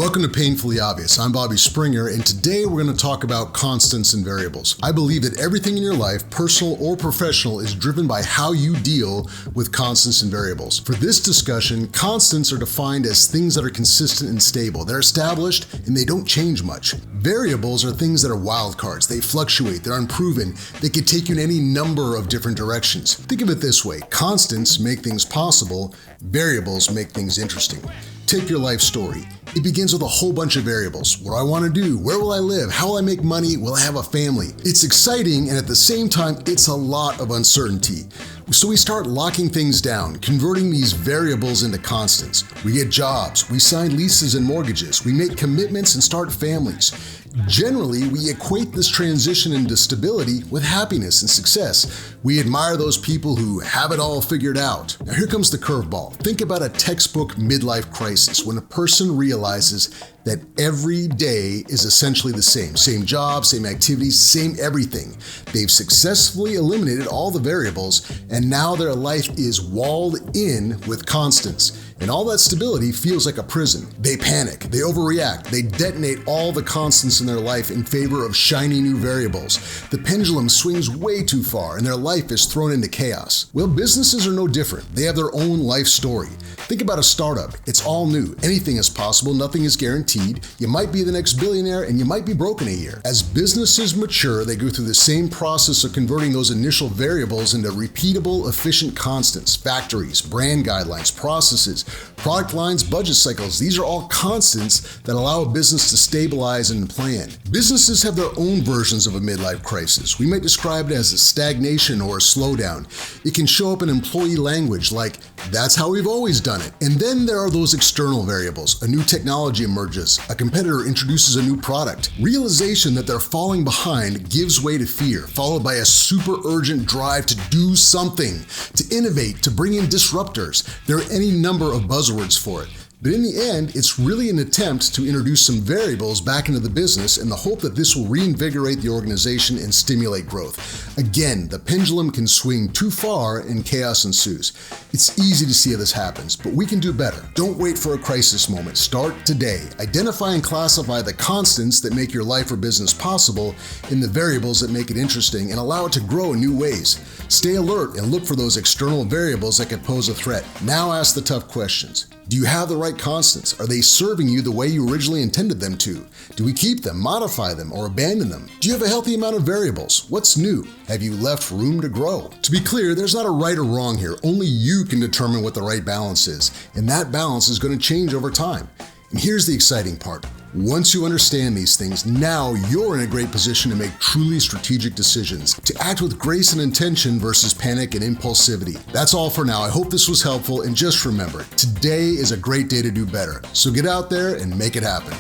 Welcome to Painfully Obvious. I'm Bobby Springer, and today we're going to talk about constants and variables. I believe that everything in your life, personal or professional, is driven by how you deal with constants and variables. For this discussion, constants are defined as things that are consistent and stable. They're established and they don't change much. Variables are things that are wild cards. They fluctuate, they're unproven, they could take you in any number of different directions. Think of it this way: constants make things possible, variables make things interesting. Take your life story. It begins with a whole bunch of variables. What do I want to do? Where will I live? How will I make money? Will I have a family? It's exciting, and at the same time, it's a lot of uncertainty. So we start locking things down, converting these variables into constants. We get jobs, we sign leases and mortgages, we make commitments and start families. Generally, we equate this transition into stability with happiness and success. We admire those people who have it all figured out. Now here comes the curveball. Think about a textbook midlife crisis when a person realizes that every day is essentially the same. Same job, same activities, same everything. They've successfully eliminated all the variables, and now their life is walled in with constants. And all that stability feels like a prison. They panic, they overreact, they detonate all the constants in their life in favor of shiny new variables. The pendulum swings way too far and their life is thrown into chaos. Well, businesses are no different. They have their own life story. Think about a startup. It's all new. Anything is possible, nothing is guaranteed. You might be the next billionaire and you might be broke in a year. As businesses mature, they go through the same process of converting those initial variables into repeatable, efficient constants. Factories, brand guidelines, processes, product lines, budget cycles. These are all constants that allow a business to stabilize and plan. Businesses have their own versions of a midlife crisis. We might describe it as a stagnation or a slowdown. It can show up in employee language like, "That's how we've always done it." And then there are those external variables. A new technology emerges. A competitor introduces a new product. Realization that they're falling behind gives way to fear, followed by a super urgent drive to do something, to innovate, to bring in disruptors. There are any number of buzzwords for it. But in the end, it's really an attempt to introduce some variables back into the business in the hope that this will reinvigorate the organization and stimulate growth. Again, the pendulum can swing too far and chaos ensues. It's easy to see how this happens, but we can do better. Don't wait for a crisis moment. Start today. Identify and classify the constants that make your life or business possible and the variables that make it interesting, and allow it to grow in new ways. Stay alert and look for those external variables that could pose a threat. Now ask the tough questions. Do you have the right constants? Are they serving you the way you originally intended them to? Do we keep them, modify them, or abandon them? Do you have a healthy amount of variables? What's new? Have you left room to grow? To be clear, there's not a right or wrong here. Only you can determine what the right balance is, and that balance is going to change over time. And here's the exciting part. Once you understand these things, now you're in a great position to make truly strategic decisions, to act with grace and intention versus panic and impulsivity. That's all for now. I hope this was helpful, and just remember, today is a great day to do better. So get out there and make it happen.